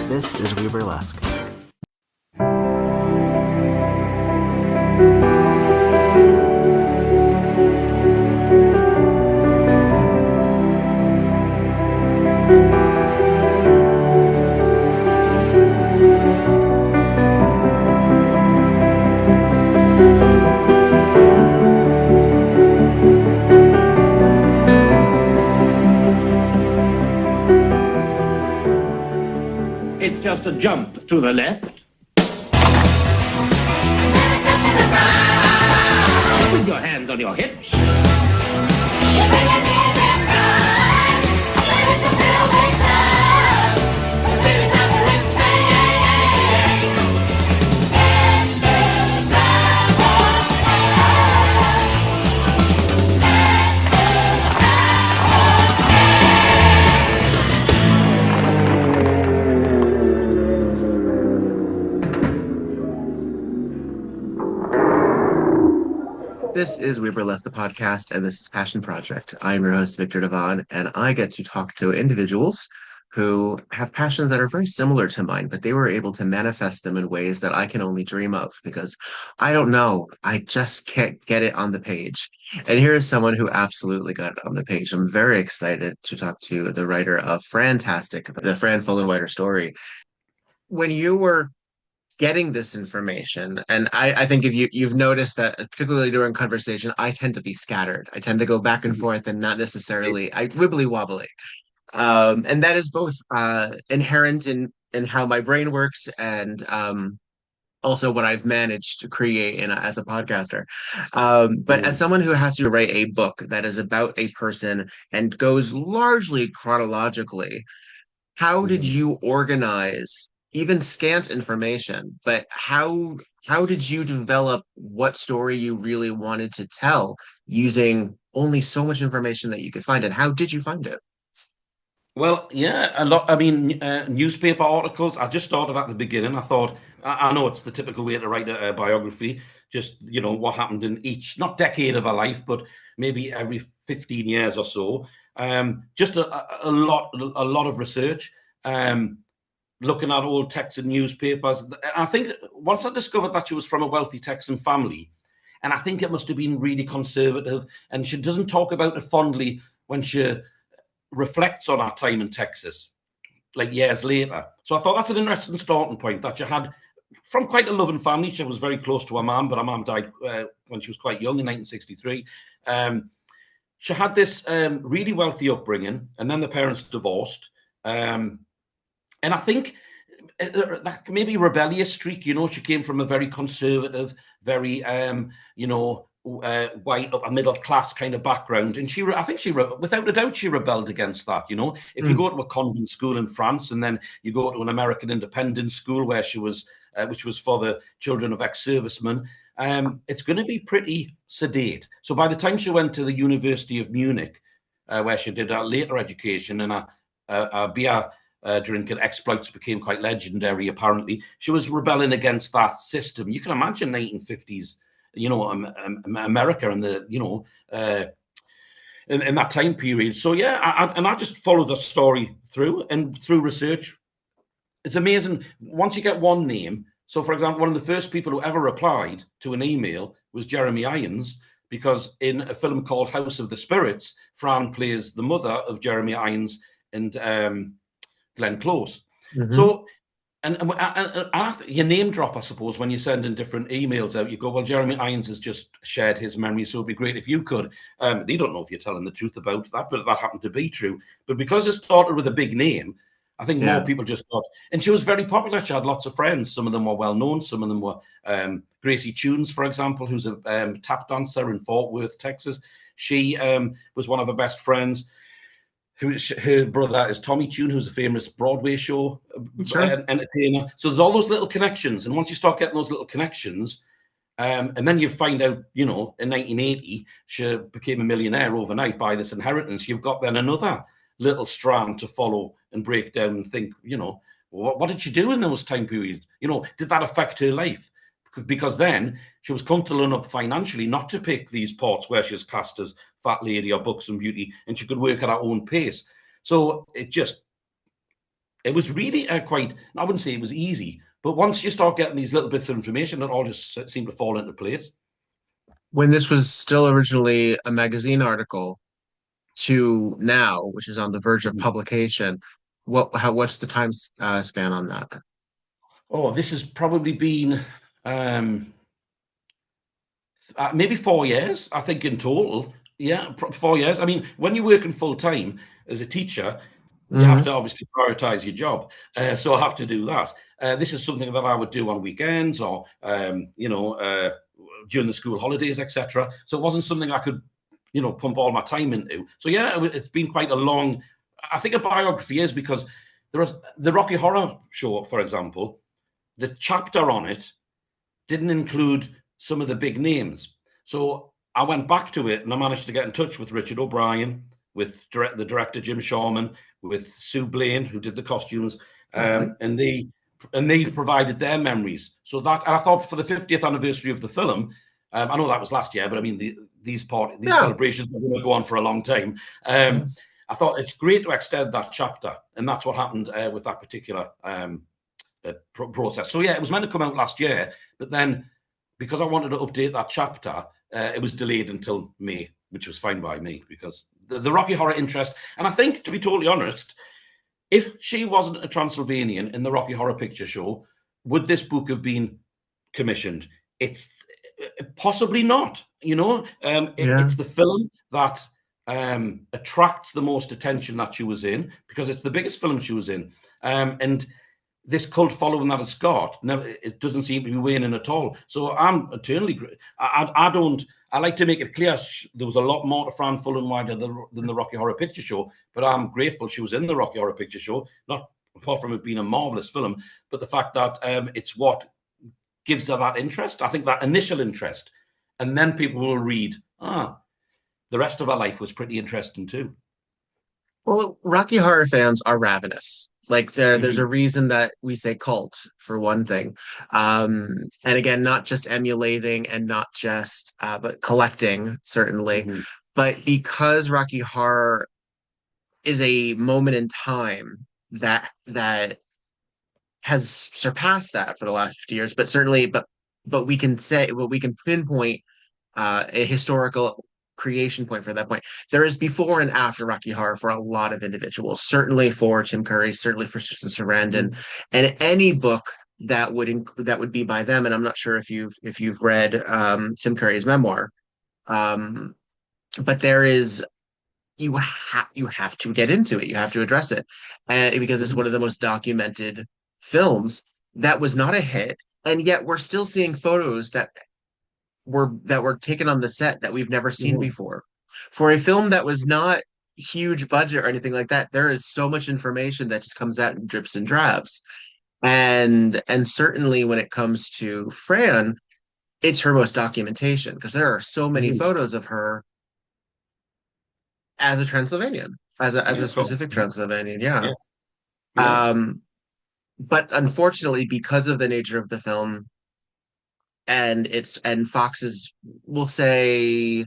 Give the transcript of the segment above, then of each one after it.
This is We Burlesque. It's just a jump to the left. With your hands on your hips. This is We Burlesque, the podcast, and this is Passion Project. I'm your host, Viktor Devonne, and I get to talk to individuals who have passions that are very similar to mine, but they were able to manifest them in ways that I can only dream of because I don't know. I just can't get it on the page. And here is someone who absolutely got it on the page. I'm very excited to talk to the writer of FRANTASTIC, the Fran Fullenwider story. When you were getting this information, and I think if you've noticed that particularly during conversation, I tend to be scattered. I tend to go back and forth and not necessarily I wibbly wobbly. And that is both inherent in how my brain works and also what I've managed to create as a podcaster. But as someone who has to write a book that is about a person and goes largely chronologically, how did you organize even scant information, but how did you develop what story you really wanted to tell using only so much information that you could find, and how did you find it? Well, yeah, a lot. I mean, newspaper articles. I just started at the beginning. I thought, I know it's the typical way to write a biography, just, what happened in each, not decade of a life, but maybe every 15 years or so. Just a lot of research. Looking at old Texan newspapers. And I think once I discovered that she was from a wealthy Texan family, and I think it must have been really conservative, and she doesn't talk about it fondly when she reflects on her time in Texas, like years later. So I thought that's an interesting starting point, that she had from quite a loving family. She was very close to her mum, but her mum died when she was quite young in 1963. She had this really wealthy upbringing, and then the parents divorced. And I think that maybe rebellious streak, she came from a very conservative, very, white, upper middle class kind of background. And I think without a doubt, she rebelled against that. If you go to a convent school in France and then you go to an American independent school where she was, which was for the children of ex-servicemen, it's going to be pretty sedate. So by the time she went to the University of Munich, where she did her later education and a beer drinking exploits became quite legendary, apparently, she was rebelling against that system. You can imagine 1950s, America and the, in that time period. So yeah, I just followed the story through research. It's amazing once you get one name. So, for example, one of the first people who ever replied to an email was Jeremy Irons, because in a film called House of the Spirits, Fran plays the mother of Jeremy Irons and Glenn Close. Mm-hmm. So, and you name drop, I suppose, when you send in different emails out. You go, well, Jeremy Irons has just shared his memory, so it'd be great if you could. They don't know if you're telling the truth about that, but that happened to be true. But because it started with a big name, I think more people just got. And she was very popular. She had lots of friends. Some of them were well known. Some of them were Gracie Tunes, for example, who's a tap dancer in Fort Worth, Texas. She was one of her best friends. Her brother is Tommy Tune, who's a famous Broadway show entertainer. So there's all those little connections. And once you start getting those little connections, and then you find out, in 1980, she became a millionaire overnight by this inheritance. You've got then another little strand to follow and break down and think, what did she do in those time periods? Did that affect her life? Because then she was comfortable enough financially not to pick these parts where she's cast as fat lady or buxom beauty, and she could work at her own pace. So it just it was really quite, I wouldn't say it was easy, but once you start getting these little bits of information, it all just seemed to fall into place. When this was still originally a magazine article to now, which is on the verge of Mhm. publication, what's the time span on that? Oh, this has probably been um, maybe 4 years, I think, in total. Yeah, 4 years. I mean, when you're working full time as a teacher, you have Hmm. to obviously prioritize your job. So I have to do that. This is something that I would do on weekends or, during the school holidays, etc. So it wasn't something I could, pump all my time into. So yeah, it's been quite a long. I think a biography is because there was the Rocky Horror Show, for example. The chapter on it didn't include some of the big names. So I went back to it and I managed to get in touch with Richard O'Brien, with the director Jim Sharman, with Sue Blaine, who did the costumes, Okay. and they provided their memories. So that, and I thought for the 50th anniversary of the film, I know that was last year, but I mean these Yeah. celebrations are going to go on for a long time. I thought it's great to extend that chapter, and that's what happened with that particular process. So yeah, it was meant to come out last year, but then because I wanted to update that chapter, it was delayed until May, which was fine by me because the Rocky Horror interest. And I think, to be totally honest, if she wasn't a Transylvanian in the Rocky Horror Picture Show, would this book have been commissioned? It's possibly not. Yeah. It's the film that attracts the most attention that she was in because it's the biggest film she was in, and this cult following that it's got, it doesn't seem to be waning at all. So I'm eternally. I don't. I like to make it clear there was a lot more to Fran Fullenwider than the Rocky Horror Picture Show, but I'm grateful she was in the Rocky Horror Picture Show. Not apart from it being a marvelous film, but the fact that it's what gives her that interest. I think that initial interest, and then people will read. The rest of her life was pretty interesting too. Well, Rocky Horror fans are ravenous. Like there's Mm-hmm. a reason that we say cult for one thing. And again, not just emulating and not just but collecting, certainly. Mm-hmm. But because Rocky Horror is a moment in time that has surpassed that for the last 50 years, but certainly, but we can say, well, we can pinpoint a historical creation point for that point. There is before and after Rocky Horror for a lot of individuals, certainly for Tim Curry, certainly for Susan Sarandon, and any book that would be by them. And I'm not sure if you've read Tim Curry's memoir, um, but there is you have to get into it. You have to address it, and because it's Mm-hmm. one of the most documented films that was not a hit, and yet we're still seeing photos that were taken on the set that we've never seen Mm-hmm. before. For a film that was not huge budget or anything like that, there is so much information that just comes out in drips and drabs. And certainly when it comes to Fran, it's her most documentation because there are so many Mm-hmm. photos of her as a Transylvanian, as Yeah, a of course. specific Transylvanian, yeah. Yes. Yeah. Um, but unfortunately, because of the nature of the film and Fox's, we'll say,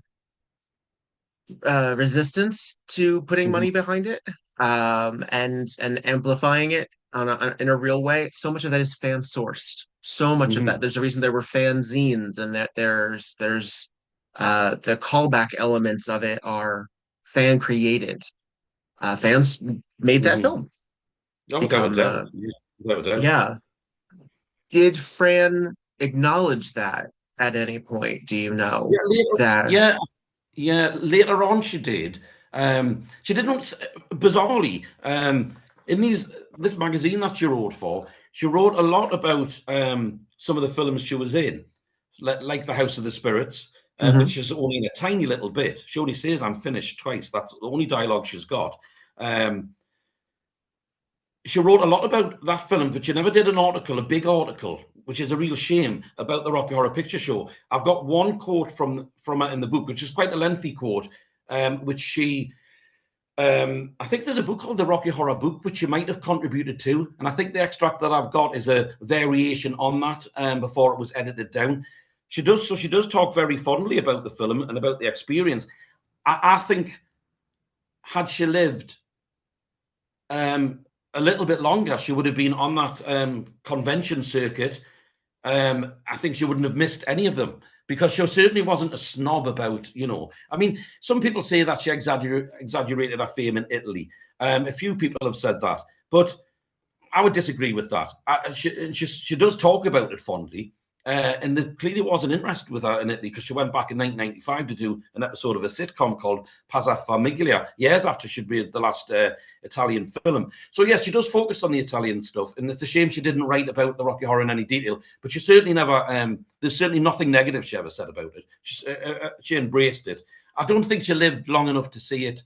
resistance to putting Mm-hmm. money behind it, and amplifying it in a real way. So much of that is fan sourced. So much of Mm-hmm. that. There's a reason there were fanzines, and that there's the callback elements of it are fan created. Fans made that Mm-hmm. film Oh, without a become. doubt. Yeah, without a doubt. Yeah. Did Fran acknowledge that at any point? Do you know Yeah, later, that? yeah, yeah. Later on, she did. She didn't. Bizarrely, in this magazine that she wrote for, she wrote a lot about some of the films she was in, like The House of the Spirits, Mhm. which is only in a tiny little bit. She only says, "I'm finished" twice. That's the only dialogue she's got. Um, she wrote a lot about that film, but she never did an article, a big article, which is a real shame about the Rocky Horror Picture Show. I've got one quote from her in the book, which is quite a lengthy quote, which she. I think there's a book called The Rocky Horror Book, which she might have contributed to, and I think the extract that I've got is a variation on that before it was edited down. She does talk very fondly about the film and about the experience. I think had she lived, a little bit longer, she would have been on that convention circuit. I think she wouldn't have missed any of them, because she certainly wasn't a snob about, I mean, some people say that she exaggerated her fame in Italy. A few people have said that, but I would disagree with that. She does talk about it fondly, and there clearly was an interest with her in Italy, because she went back in 1995 to do an episode of a sitcom called Pazza Famiglia, years after she'd made the last Italian film. So yes, she does focus on the Italian stuff, and it's a shame she didn't write about the Rocky Horror in any detail. But she certainly never. There's certainly nothing negative she ever said about it. She embraced it. I don't think she lived long enough to see it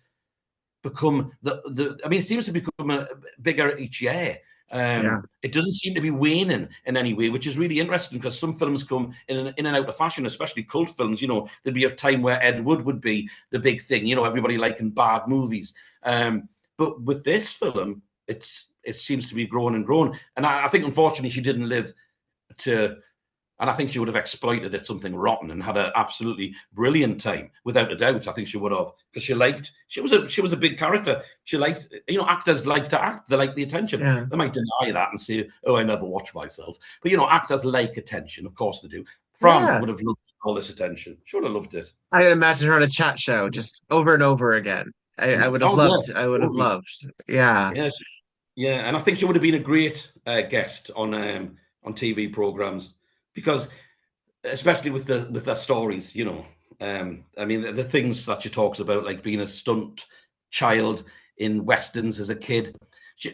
become the. I mean, it seems to become bigger each year. It doesn't seem to be waning in any way, which is really interesting, because some films come in and out of fashion, especially cult films. There'd be a time where Ed Wood would be the big thing, everybody liking bad movies. But with this film, it seems to be growing and growing. And I think, unfortunately, she didn't live to. And I think she would have exploited it something rotten and had an absolutely brilliant time, without a doubt. I think she would have, because she was a big character. She liked, actors like to act. They like the attention. Yeah. They might deny that and say, "Oh, I never watch myself." But actors like attention. Of course they do. Fran would have loved all this attention. She would have loved it. I could imagine her on a chat show just over and over again. I would have loved. Yeah, I would have loved. Yeah. Yes, yeah, and I think she would have been a great guest on TV programs, because especially with the stories, I mean, the things that she talks about, like being a stunt child in westerns as a kid.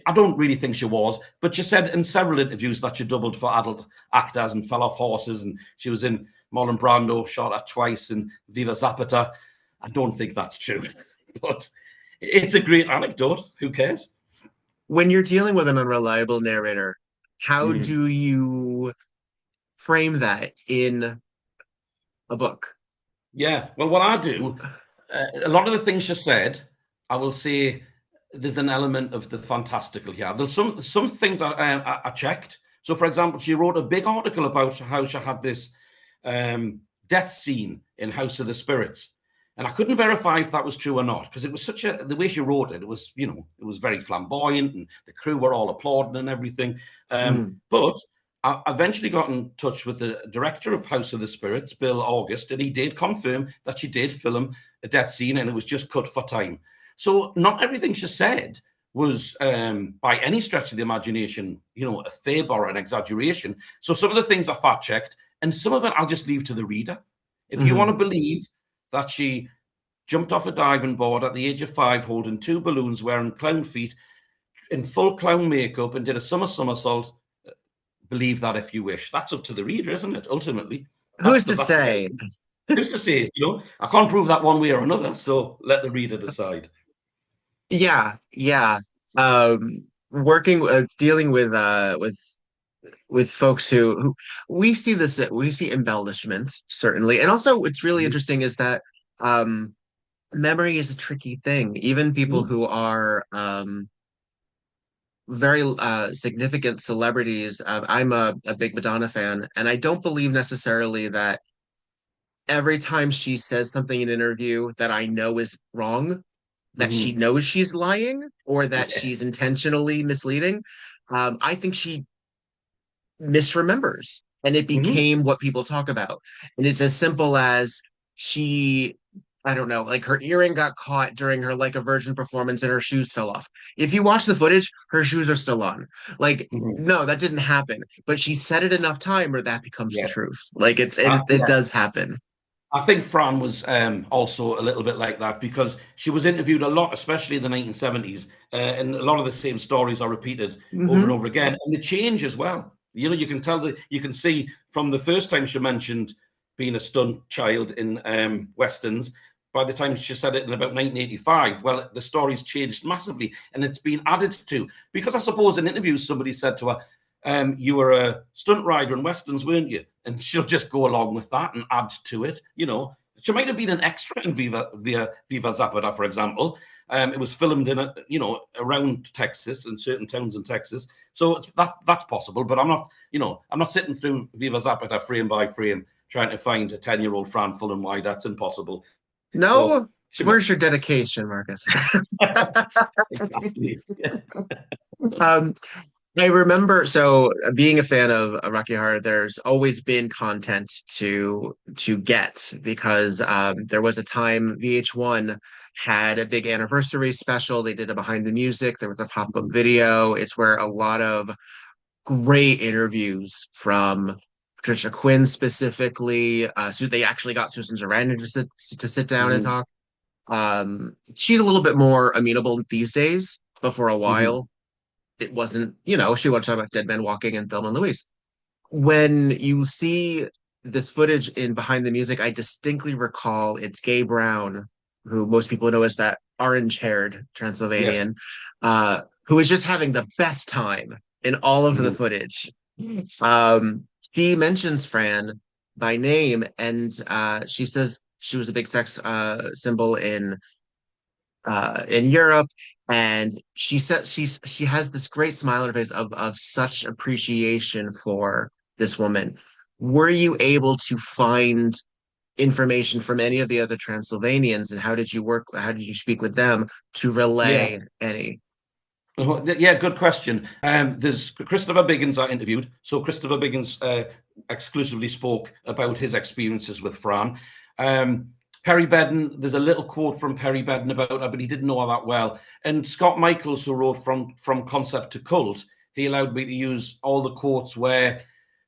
I don't really think she was, but she said in several interviews that she doubled for adult actors and fell off horses, and she was in Marlon Brando, shot at twice, in Viva Zapata. I don't think that's true, but it's a great anecdote. Who cares? When you're dealing with an unreliable narrator, how do you frame that in a book? Yeah, well, what I do, a lot of the things she said, I will say there's an element of the fantastical here. There's some things I checked. So, for example, she wrote a big article about how she had this death scene in House of the Spirits, and I couldn't verify if that was true or not, because it was the way she wrote it. It was, it was very flamboyant, and the crew were all applauding and everything. But I eventually got in touch with the director of House of the Spirits, Bill August, and he did confirm that she did film a death scene, and it was just cut for time. So not everything she said was, by any stretch of the imagination, a fib or an exaggeration. So some of the things I fact checked, and some of it I'll just leave to the reader. If you want to believe that she jumped off a diving board at the age of 5, holding 2 balloons, wearing clown feet, in full clown makeup, and did a somersault, believe that if you wish. That's up to the reader, isn't it? Ultimately, Who's to say? Who's to say? I can't prove that one way or another. So let the reader decide. Yeah. Dealing with folks who we see embellishments, certainly, and also what's really interesting is that memory is a tricky thing. Even people who are very significant celebrities. I'm a big Madonna fan, and I don't believe necessarily that every time she says something in an interview that I know is wrong, that she knows she's lying or that she's intentionally misleading. I think she misremembers, and it became what people talk about. And it's as simple as I don't know, like her earring got caught during her Like a Virgin performance and her shoes fell off. If you watch the footage, her shoes are still on. Like, no, that didn't happen. But she said it enough time or that becomes the truth. Like it does happen. I think Fran was also a little bit like that, because she was interviewed a lot, especially in the 1970s, and a lot of the same stories are repeated over and over again. And the change as well. You can tell that, you can see from the first time she mentioned being a stunt child in westerns. By the time she said it in about 1985, well, the story's changed massively, and it's been added to. Because I suppose in interviews somebody said to her, you were a stunt rider in westerns, weren't you? And she'll just go along with that and add to it. She might have been an extra in Viva Zapata, for example. It was filmed in around Texas, in certain towns in Texas. So that's possible. But I'm not sitting through Viva Zapata frame by frame trying to find a 10-year-old Fran Fullenwider. That's impossible. No, so, Where's your dedication, Marcus? Exactly. Um, I remember, so being a fan of Rocky Horror, there's always been content to get because there was a time VH1 had a big anniversary special. They did a behind the music. There was a pop-up video. It's where a lot of great interviews from Patricia Quinn specifically. So they actually got Susan Sarandon to sit down and Mhm, talk. She's a little bit more amenable these days, but for a mhm. while it wasn't, she wanted to talk about Dead Man Walking and Thelma and Louise. When you see this footage in Behind the Music, I distinctly recall it's Gay Brown, who most people know as that orange-haired Yes. Transylvanian, who is just having the best time in all of the Mhm. footage. Um, she mentions Fran by name, and she says she was a big sex symbol in Europe. And she said she has this great smile on her face of such appreciation for this woman. Were you able to find information from any of the other Transylvanians, and how did you work? How did you speak with them to Yeah. relay any? Yeah, good question. There's Christopher Biggins I interviewed. So Christopher Biggins exclusively spoke about his experiences with Fran. Um, Perry Bedden, there's a little quote from Perry Bedden about her, but he didn't know her that well. And Scott Michaels, who wrote From Concept to Cult, he allowed me to use all the quotes where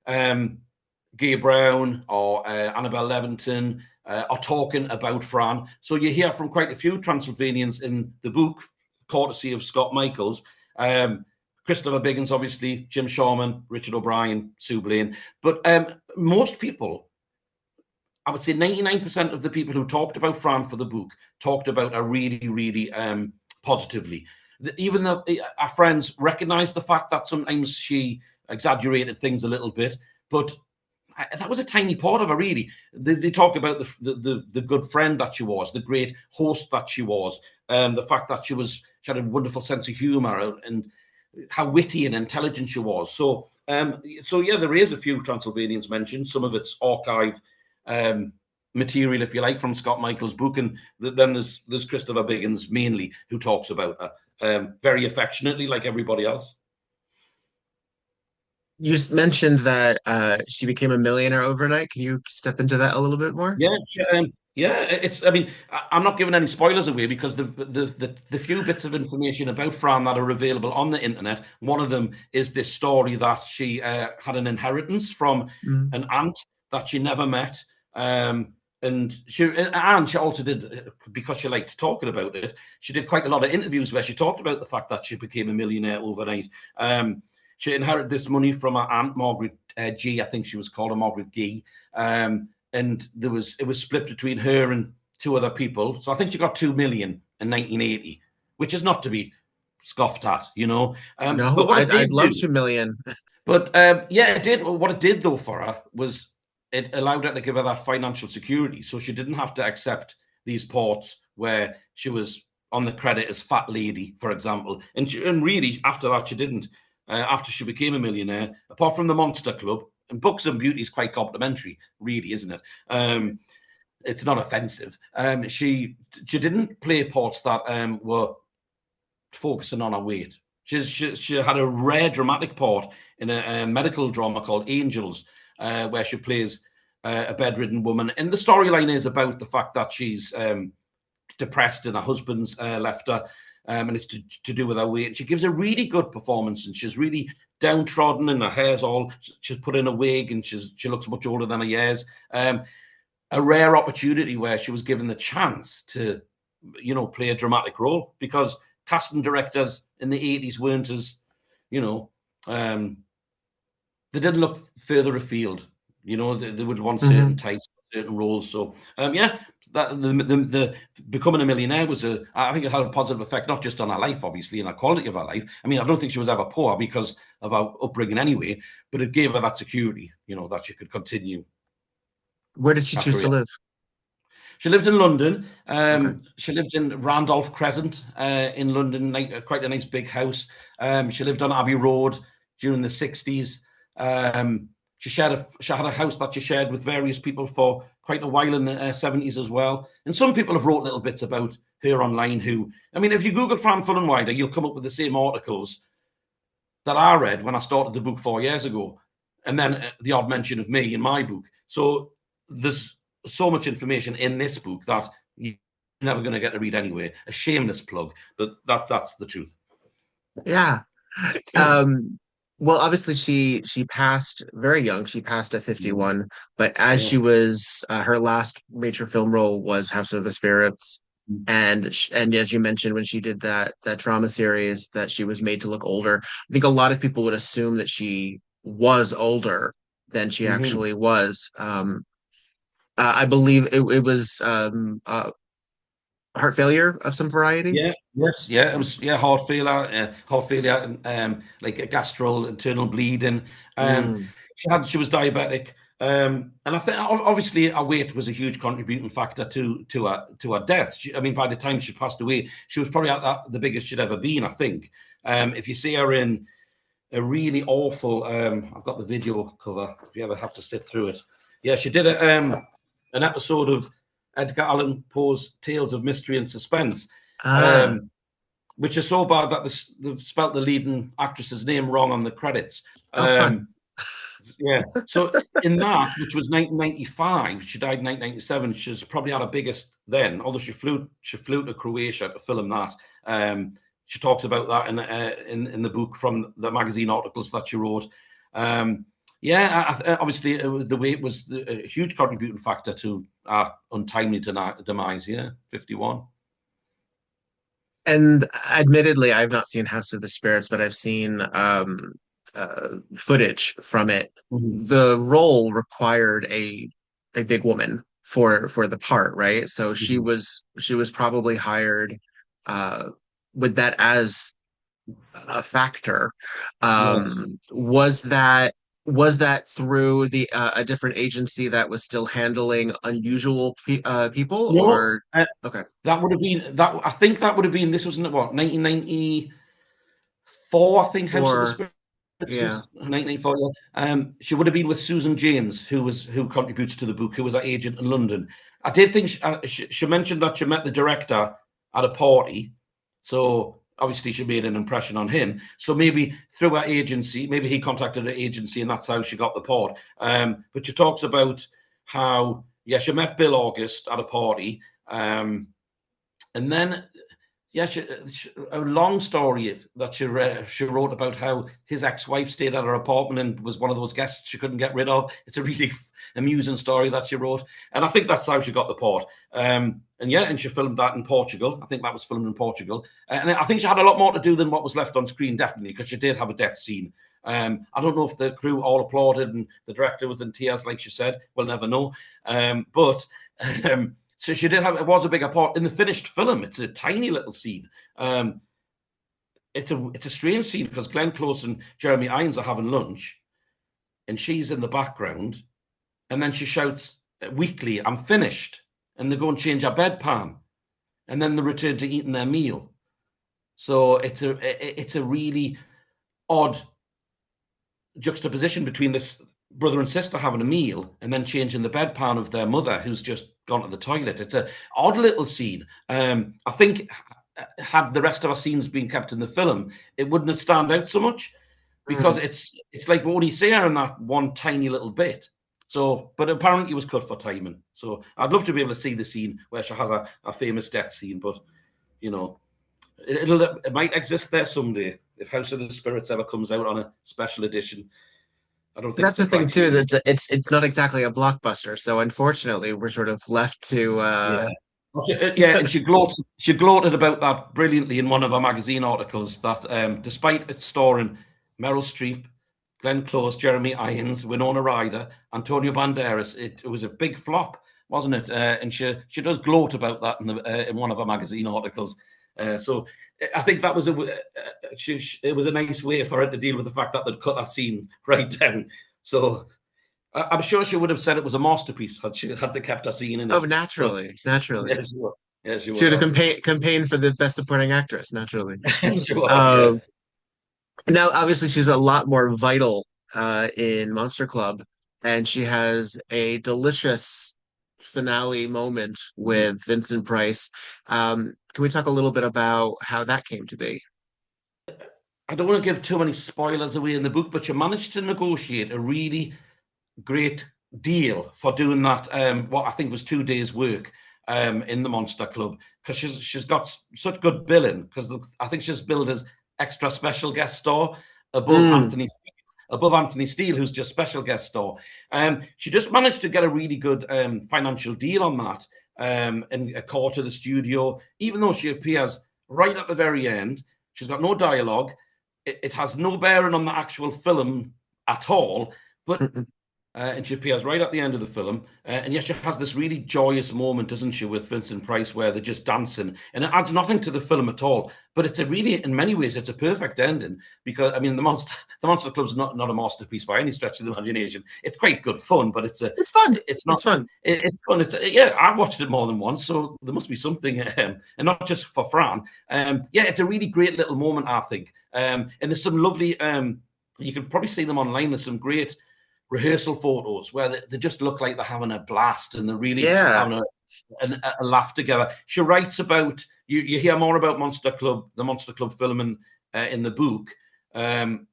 um, Gay Brown or Annabelle Levington are talking about Fran. So you hear from quite a few Transylvanians in the book, courtesy of Scott Michaels. Um, Christopher Biggins, obviously, Jim Sharman, Richard O'Brien, Sue Blaine. But most people, I would say 99% of the people who talked about Fran for the book talked about her really, really positively. Even though our friends recognised the fact that sometimes she exaggerated things a little bit, but that was a tiny part of her, really. They talk about the good friend that she was, the great host that she was, the fact that she had a wonderful sense of humour and how witty and intelligent she was. So yeah, there is a few Transylvanians mentioned. Some of it's archive um, material, if you like, from Scott Michael's book, and then there's Christopher Biggins mainly who talks about her very affectionately, like everybody else. You mentioned that she became a millionaire overnight. Can you step into that a little bit more? Yeah, yeah. It's. I mean, I'm not giving any spoilers away because the few bits of information about Fran that are available on the internet. One of them is this story that she had an inheritance from Mm. an aunt that she never met, and she also did, because she liked talking about it. She did quite a lot of interviews where she talked about the fact that she became a millionaire overnight. She inherited this money from her aunt Margaret G. I think she was called, a Margaret Gee. And it was split between her and two other people. So I think she got 2 million in 1980, which is not to be scoffed at, you know. No, But what it I'd did love do, 2 million. but yeah, it did. What it did though for her was it allowed her to give her that financial security, so she didn't have to accept these ports where she was on the credit as fat lady, for example. And really after that she didn't. After she became a millionaire, apart from the Monster Club, and Books and Beauty is quite complimentary, really, isn't it? It's not offensive. She didn't play parts that were focusing on her weight. She had a rare dramatic part in a medical drama called Angels, where she plays a bedridden woman. And the storyline is about the fact that she's depressed and her husband's left her, and it's to do with her weight. And she gives a really good performance, and she's really downtrodden, and her hair's all. She's put in a wig, and she looks much older than her years. A rare opportunity where she was given the chance to, play a dramatic role, because casting directors in the 80s weren't as, you know, um, they didn't look further afield. They would want certain Mhm. types, certain roles. So, yeah, that the becoming a millionaire I think it had a positive effect, not just on her life, obviously, and the quality of her life. I mean, I don't think she was ever poor because of her upbringing anyway, but it gave her that security, that she could continue Where did she her choose to career. live? She lived in London. Okay. She lived in Randolph Crescent in London, quite a nice big house. She lived on Abbey Road during the 60s. She had a house that she shared with various people for quite a while in the 70s as well. And some people have wrote little bits about her online who, I mean, if you Google Fran Fullenwider, you'll come up with the same articles that I read when I started the book 4 years ago. And then the odd mention of me in my book. So there's so much information in this book that you're never going to get to read anyway. A shameless plug, but that's the truth. Yeah. Um, well, obviously she passed very young. She passed at 51, but as Yeah. she was her last major film role was House of the Spirits. And as you mentioned, when she did that drama series, that she was made to look older. I think a lot of people would assume that she was older than she Mm-hmm. actually was. I believe it was heart failure of some variety. Yeah, yes, yeah, it was heart failure, and like a gastral internal bleeding. Mm. She was diabetic, and I think obviously her weight was a huge contributing factor to her death. I mean, by the time she passed away, she was probably at the biggest she'd ever been. I think. If you see her in a really awful, I've got the video cover. If you ever have to sit through it, yeah, she did an episode of Edgar Allan Poe's Tales of Mystery and Suspense, Ah, um, which is so bad that they've spelt the leading actress's name wrong on the credits. oh, fun. Yeah. So in that, which was 1995, she died in 1997. She's probably had her biggest then, although she flew to Croatia to film that. She talks about that in the book from the magazine articles that she wrote. Yeah, obviously the weight was a huge contributing factor to untimely demise. Yeah, 51. And admittedly, I've not seen House of the Spirits, but I've seen footage from it. Mhm. The role required a big woman for the part, right? So Mhm. she was probably hired uh, with that as a factor. Yes. Was that through the a different agency that was still handling unusual people, No, or okay, that would have been that. I think that would have been. This was in what 1994. I think House of the or Spirits yeah, was 1994. She would have been with Susan James, who contributes to the book, who was our agent in London. I did think she mentioned that she met the director at a party, so obviously she made an impression on him. So maybe through her agency, maybe he contacted her agency, and that's how she got the part. But she talks about how she met Bill August at a party, and then yeah, a long story that she wrote about how his ex-wife stayed at her apartment and was one of those guests she couldn't get rid of. It's a really amusing story that she wrote, and I think that's how she got the part. And she filmed that in Portugal. I think that was filmed in Portugal, and I think she had a lot more to do than what was left on screen, definitely, because she did have a death scene. I don't know if the crew all applauded and the director was in tears, like she said. We'll never know. But so she did have, it was a bigger part in the finished film. It's a tiny little scene. It's a strange scene because Glenn Close and Jeremy Irons are having lunch, and she's in the background, and then she shouts weakly, "I'm finished," and they go and change her bedpan, and then they return to eating their meal. So it's a really odd juxtaposition between this brother and sister having a meal and then changing the bedpan of their mother who's just gone to the toilet. It's a odd little scene. I think had the rest of our scenes been kept in the film, it wouldn't have stand out so much because mm. it's like we only see her in that one tiny little bit. So, but apparently it was cut for timing. So I'd love to be able to see the scene where she has a famous death scene, but you know, it might exist there someday if House of the Spirits ever comes out on a special edition. I don't think That's it's a the thing too. Is Criterion. it's not exactly a blockbuster, so unfortunately, we're sort of left to Yeah. Yeah, and she gloated about that brilliantly in one of her magazine articles that despite its starring Meryl Streep, Glenn Close, Jeremy Irons, Winona Ryder, Antonio Banderas, it was a big flop, wasn't it? And she does gloat about that in one of her magazine articles. So I think that was it was a nice way for her to deal with the fact that they'd cut that scene right down. So I'm sure she would have said it was a masterpiece had they kept a scene in oh, it. But naturally, naturally. yeah, she would. Yeah, she She would would have have. campaigned for the best supporting actress, naturally. She would have. Yeah. Um, Now, obviously, she's a lot more vital in Monster Club, and she has a delicious finale moment with Vincent Price. Can we talk a little bit about how that came to be? I don't want to give too many spoilers away in the book, but she managed to negotiate a really great deal for doing that. What I think was 2 days' work in the Monster Club, because she's got such good billing. Because I think she's billed as extra special guest star above Mm. Anthony Steele, who's just special guest star. She just managed to get a really good financial deal on that, and a call to the studio. Even though she appears right at the very end, she's got no dialogue. It has no bearing on the actual film at all, but and she appears right at the end of the film. And yes, she has this really joyous moment, doesn't she, with Vincent Price, where they're just dancing, and it adds nothing to the film at all. But it's a really, in many ways, it's a perfect ending, because I mean, the Monster Club's not a masterpiece by any stretch of the imagination. It's quite good fun, but it's Fun. it's not. It's fun. It's fun. Yeah, I've watched it more than once, so there must be something, and not just for Fran. Yeah, it's a really great little moment, I think. And there's some lovely. You can probably see them online. There's some great rehearsal photos where they just look like they're having a blast and they're really Yeah. having a laugh together. She writes about, you hear more about the Monster Club filming in the book,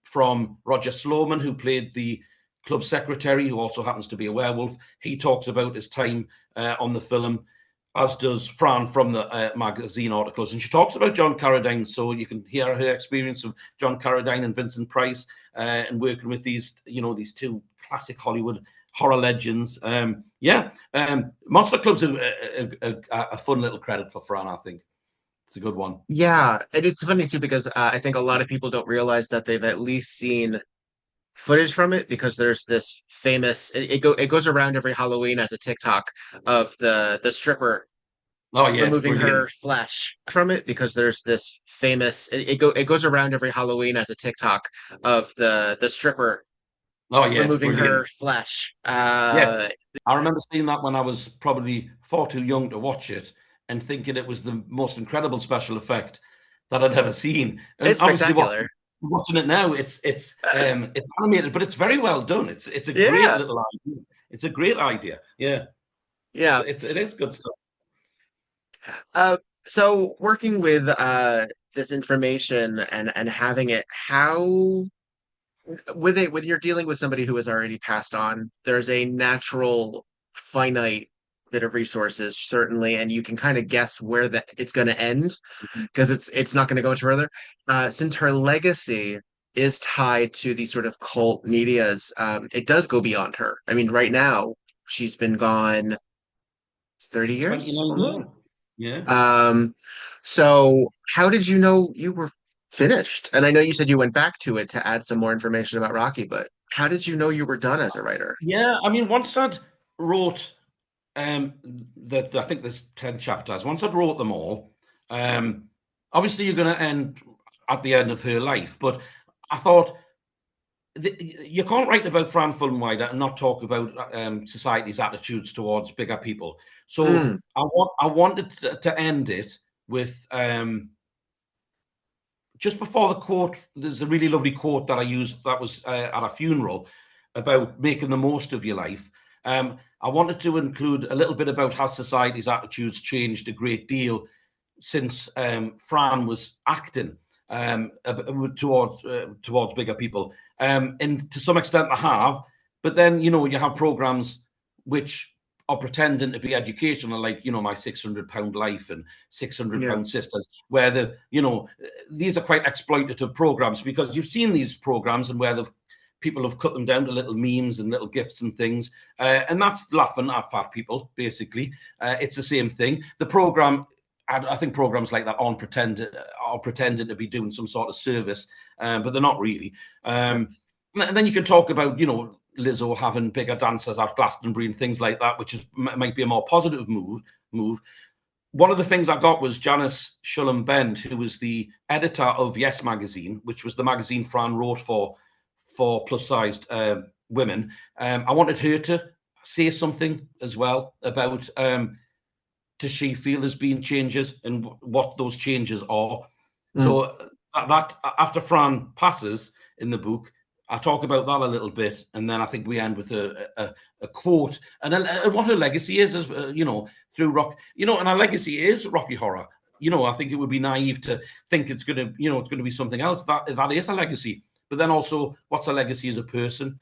from Roger Sloman, who played the club secretary, who also happens to be a werewolf. He talks about his time on the film, as does Fran from the magazine articles. And she talks about John Carradine, so you can hear her experience of John Carradine and Vincent Price, and working with these two classic Hollywood horror legends. Monster Club's a fun little credit for Fran, I think. It's a good one. Yeah. And it's funny too, because I think a lot of people don't realize that they've at least seen footage from it, because there's this famous it goes around every Halloween as a TikTok of the stripper Oh, yeah, it's removing brilliant. her flesh from it, because there's this famous it goes around every Halloween as a TikTok of the stripper Oh, yeah, it's removing brilliant. her flesh. Yes, I remember seeing that when I was probably far too young to watch it, and thinking it was the most incredible special effect that I'd ever seen. And It's obviously, spectacular. watching it now, it's animated, but it's very well done. It's a great Yeah. little idea. It's a great idea. Yeah, Yeah. it is good stuff. Uh, so working with this information and having it, how with it when you're dealing with somebody who has already passed on, there's a natural finite bit of resources, certainly, and you can kind of guess where that it's going to end, because it's not going to go much further. Since her legacy is tied to these sort of cult medias, it does go beyond her. I mean, right now she's been gone 30 years 29 or years. more. Yeah. So how did you know you were finished? And I know you said you went back to it to add some more information about Rocky, but how did you know you were done as a writer? Yeah, I mean, once I'd wrote I think there's 10 chapters. Once I'd wrote them all, um, obviously you're going to end at the end of her life, but I thought you can't write about Fran Fullenwider and not talk about society's attitudes towards bigger people. So Mm, I wanted to end it with just before the quote. There's a really lovely quote that I used that was at a funeral about making the most of your life. I wanted to include a little bit about how society's attitudes changed a great deal since Fran was acting towards bigger people, and to some extent I have. But then you have programs which are pretending to be educational, like my £600 Life and yeah. £600 Sisters, where these are quite exploitative programs, because you've seen these programs and where people have cut them down to little memes and little gifts and things, and that's laughing at fat people. Basically, it's the same thing. The program, I think programs like that are pretending to be doing some sort of service, but they're not really. And then you can talk about Lizzo having bigger dancers at Glastonbury and things like that, which might be a more positive move. One of the things I got was Janice Shullum Bend, who was the editor of Yes magazine, which was the magazine Fran wrote for plus-sized women. I wanted her to say something as well about does she feel there's been changes and what those changes are. Mm, So that after Fran passes in the book, I talk about that a little bit, and then I think we end with a quote and what her legacy is, through rock. And her legacy is Rocky Horror. I think it would be naive to think it's going to be something else. That is a legacy. But then also, what's a legacy as a person?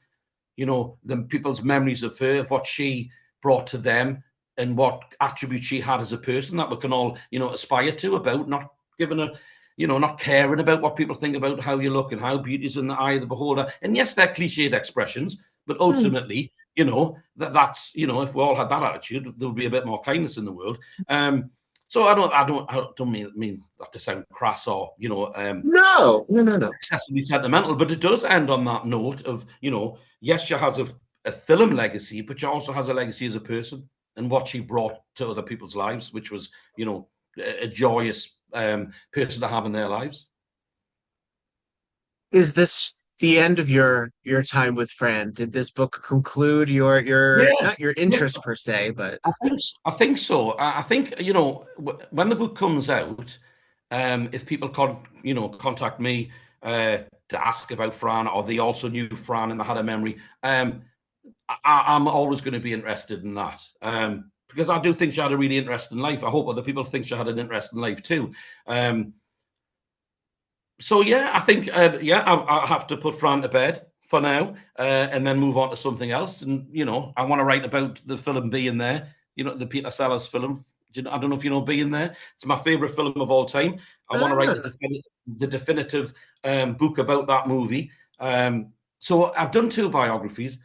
The people's memories of her, of what she brought to them, and what attributes she had as a person that we can all, aspire to, about not giving a, not caring about what people think about how you look and how beauty is in the eye of the beholder. And yes, they're cliched expressions, but ultimately, that's if we all had that attitude, there would be a bit more kindness in the world. So I don't mean that to sound crass or No. excessively sentimental, but it does end on that note of yes, she has a film legacy, but she also has a legacy as a person and what she brought to other people's lives, which was a joyous person to have in their lives. Is this the end of your time with Fran? Did this book conclude your Yeah, not your yes, interest per se, but I think so. I think when the book comes out, if people contact me to ask about Fran, or they also knew Fran and they had a memory, I'm always going to be interested in that, because I do think she had a really interesting life. I hope other people think she had an interesting life too. So yeah, I think I have to put Fran to bed for now, and then move on to something else. And I want to write about the film Being There. The Peter Sellers film. I don't know if you know Being There. It's my favorite film of all time. I want to write the definitive book about that movie. So I've done 2 biographies.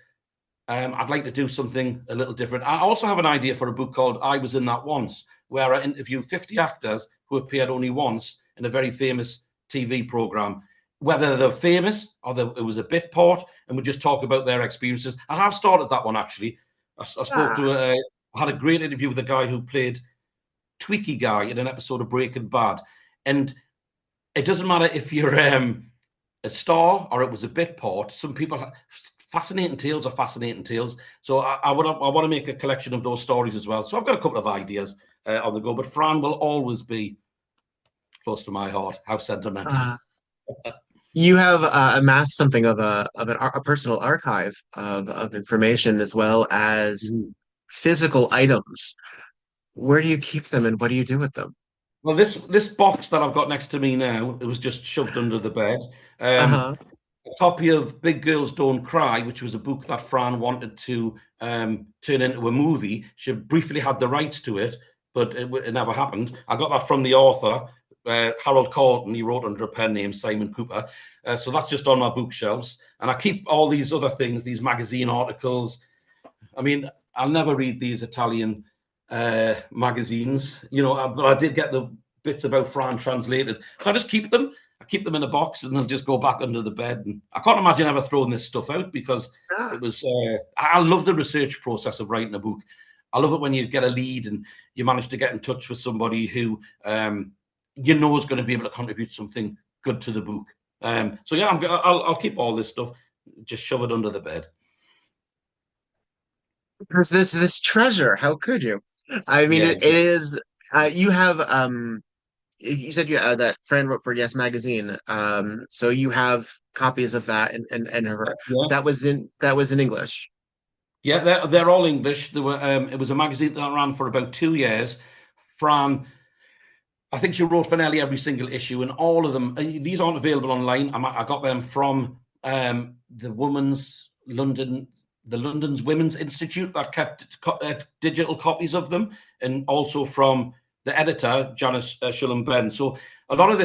I'd like to do something a little different. I also have an idea for a book called I Was in That Once, where I interview 50 actors who appeared only once in a very famous TV program, whether they're famous or it was a bit part, and we just talk about their experiences. I have started that one, actually. I spoke to I had a great interview with a guy who played Tweaky Guy in an episode of Breaking Bad. And it doesn't matter if you're a star or it was a bit part. Some people, fascinating tales are fascinating tales. So I want to make a collection of those stories as well. So I've got a couple of ideas on the go, but Fran will always be close to my heart. How sentimental. you have amassed something of a personal archive of information as well as physical items. Where do you keep them and what do you do with them? Well, this box that I've got next to me now, it was just shoved under the bed. Uh-huh. A copy of Big Girls Don't Cry, which was a book that Fran wanted to turn into a movie. She briefly had the rights to it, but it never happened. I got that from the author, Harold Corton. He wrote under a pen name, Simon Cooper. So that's just on my bookshelves. And I keep all these other things, these magazine articles. I mean, I'll never read these Italian magazines, but I did get the bits about Fran translated. So I just keep them. I keep them in a box and they'll just go back under the bed. And I can't imagine ever throwing this stuff out because it was, I love the research process of writing a book. I love it when you get a lead and you manage to get in touch with somebody who is going to be able to contribute something good to the book. So yeah, I'll keep all this stuff, just shove it under the bed. Because this treasure, how could you? I mean, Yeah, it is. You have you said you that Fran wrote for Yes Magazine. So you have copies of that and her. yeah. That was in English. Yeah, they're all English. They were. It was a magazine that ran for about 2 years. Fran, I think she wrote for nearly every single issue, and all of them. These aren't available online. I got them from the London's Women's Institute that kept digital copies of them, and also from the editor, Janice Shulham-Benn. So a lot of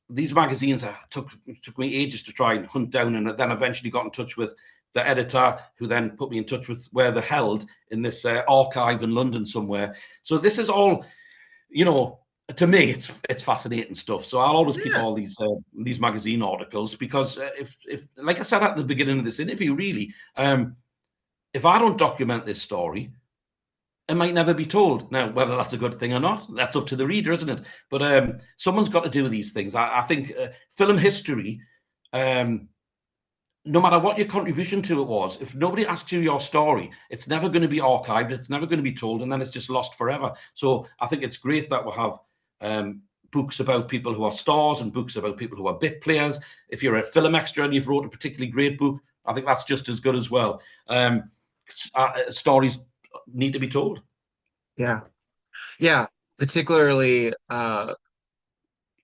these magazines took me ages to try and hunt down, and then eventually got in touch with the editor, who then put me in touch with where they're held in this archive in London somewhere. So this is all, to me, it's fascinating stuff. So I'll always keep all these magazine articles because if like I said at the beginning of this interview, really, if I don't document this story, it might never be told. Now, whether that's a good thing or not, that's up to the reader, isn't it? But someone's got to do these things. I think film history, no matter what your contribution to it was, if nobody asks you your story, it's never going to be archived, it's never going to be told, and then it's just lost forever. So I think it's great that we have books about people who are stars and books about people who are bit players. If you're a film extra and you've wrote a particularly great book, I think that's just as good as well. Stories need to be told. Yeah. Yeah. Particularly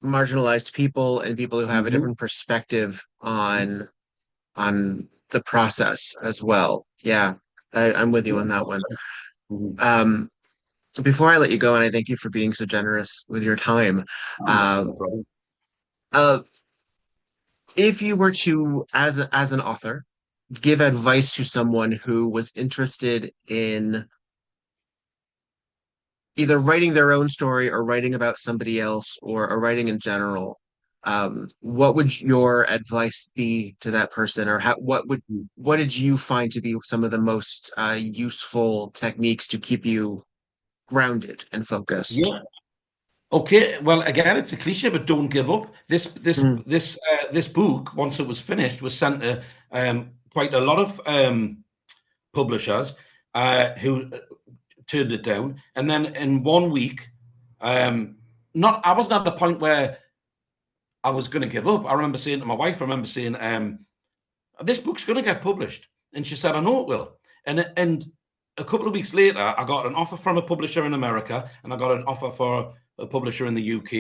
marginalized people and people who have a different perspective on the process as well. Yeah. I'm with you on that one. Um, Before I let you go, and I thank you for being so generous with your time, No um, problem. uh, if you were to, as an author, give advice to someone who was interested in either writing their own story or writing about somebody else or writing in general, what would your advice be to that person, or what did you find to be some of the most useful techniques to keep you grounded and focused? Yeah. Okay. Well, again, it's a cliche, but don't give up. Mm, This book, once it was finished, was sent to quite a lot of publishers who turned it down. And then in 1 week, not I wasn't at the point where I was going to give up. I remember saying to my wife, this book's going to get published. And she said, I know it will. And a couple of weeks later, I got an offer from a publisher in America, and I got an offer for a publisher in the UK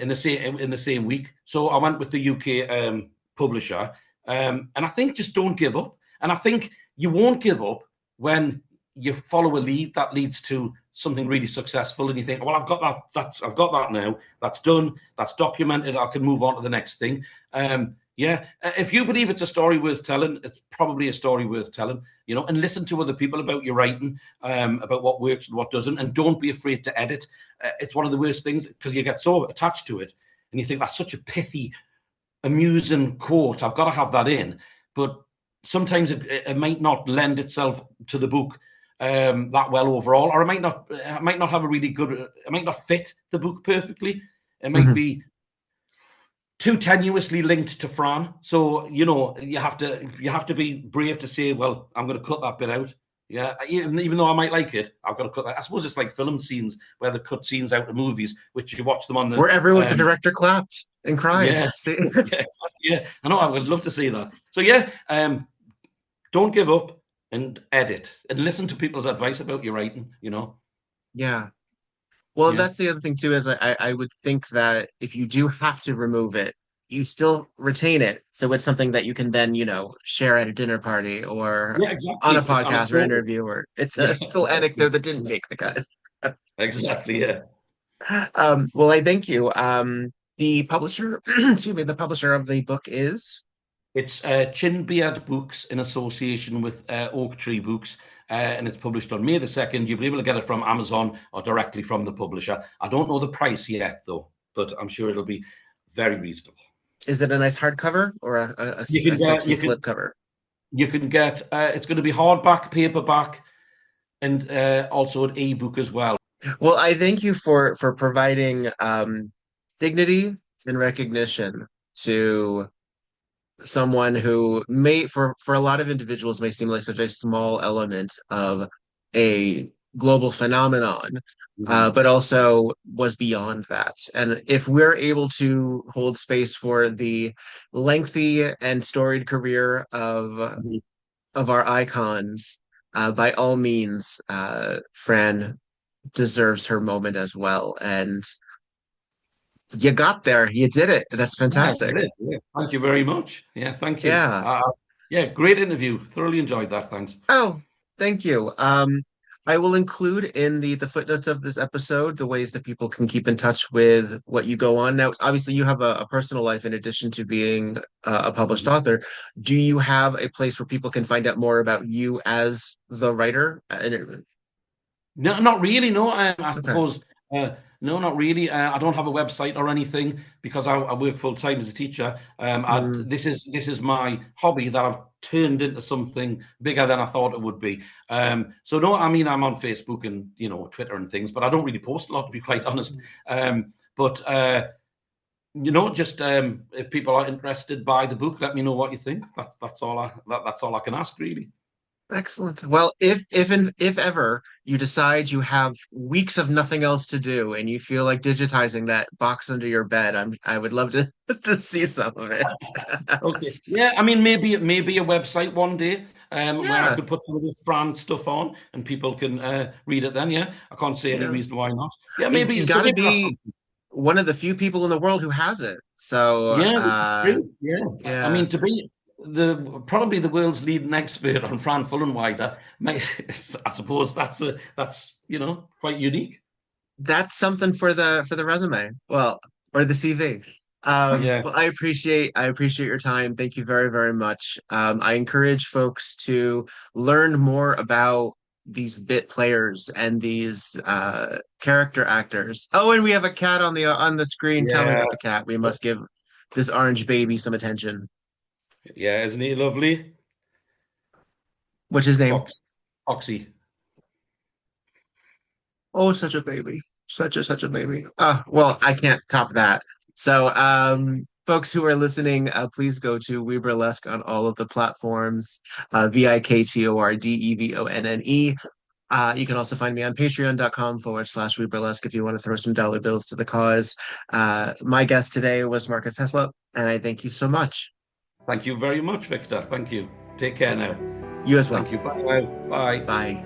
in the same week. So I went with the UK publisher. And I think just don't give up. And I think you won't give up when you follow a lead that leads to something really successful, and you think, well, I've got that now. That's done. That's documented. I can move on to the next thing. If you believe it's a story worth telling, it's probably a story worth telling, and listen to other people about your writing, about what works and what doesn't, and don't be afraid to edit. It's one of the worst things because you get so attached to it and you think that's such a pithy, amusing quote. I've got to have that in. But sometimes it might not lend itself to the book that well overall, or it might not have a really good, it might not fit the book perfectly. It might mhm. be too tenuously linked to Fran. So, you have to be brave to say, well, I'm going to cut that bit out. Yeah, even though I might like it, I've got to cut that. I suppose it's like film scenes where they cut scenes out of movies, which you watch them on the. Where everyone, the director clapped and cried. Yeah, See? yeah, yeah. I know. I would love to see that. So yeah, don't give up and edit and listen to people's advice about your writing. Yeah. Well, Yeah. that's the other thing too, is I would think that if you do have to remove it, you still retain it. So it's something that you can then, share at a dinner party or Yeah, on a exactly. It's podcast or anecdotal. interview, or it's Yeah, a little exactly. anecdote that didn't make the cut. Exactly. Yeah. Well, I thank you. The publisher, excuse me, the publisher of the book is. It's Chin Beard Books in association with Oak Tree Books, and it's published on May the 2nd. You'll be able to get it from Amazon or directly from the publisher. I don't know the price yet, though, but I'm sure it'll be very reasonable. Is it a nice hardcover or a You can get sexy slipcover? you can get it's going to be hardback, paperback, and also an ebook as well. Well, I thank you for providing dignity and recognition to someone who may, for a lot of individuals, may seem like such a small element of a global phenomenon, Mhm. but also was beyond that. And if we're able to hold space for the lengthy and storied career Mhm. of our icons, by all means, Fran deserves her moment as well. And you got there. You did it. That's Yeah, fantastic. yeah. Thank you very much. Yeah, thank you. Yeah. Yeah, great interview. Thoroughly enjoyed that. Thanks. Oh, thank you. I will include in the footnotes of this episode the ways that people can keep in touch with what you go on. Now, obviously, you have a personal life in addition to being a published Mhm. author. Do you have a place where people can find out more about you as the writer? No, not really. No, I Okay. suppose. No, not really. I don't have a website or anything because I work full time as a teacher. Mm, This is my hobby that I've turned into something bigger than I thought it would be. So no, I mean I'm on Facebook and Twitter and things, but I don't really post a lot to be quite honest. But just if people are interested by the book, let me know what you think. That's all I can ask really. Excellent. Well, if ever you decide you have weeks of nothing else to do and you feel like digitizing that box under your bed, I would love to to see some of it. Okay. Yeah, I mean, maybe a website one day where I Yeah, could put some of the Fran stuff on and people can read it then. Yeah, I can't see any yeah. reason why not. Yeah, You maybe. So got to maybe that's be something. one of the few people in the world who has it. So, Yeah, this is true. Yeah, I yeah, mean, to be probably the world's leading expert on Fran Fullenwider, I suppose that's quite unique. that's something for the resume. Well, or the CV. Yeah. Well, I appreciate your time. Thank you very, very much. I encourage folks to learn more about these bit players and these character actors. Oh, and we have a cat on the screen. Tell me about the Yes. cat. We must give this orange baby some attention. Yeah, isn't he lovely? What's his name? Ox, Oxy. Oh, such a baby. Such a baby. Well, I can't top that. So, folks who are listening, please go to We Burlesque on all of the platforms, VIKTORDEVONNE. You can also find me on patreon.com/We Burlesque if you want to throw some dollar bills to the cause. My guest today was Marcus Heslop, and I thank you so much. Thank you very much, Victor. Thank you. Take care now. You as well. Thank you. Bye now. Bye. Bye.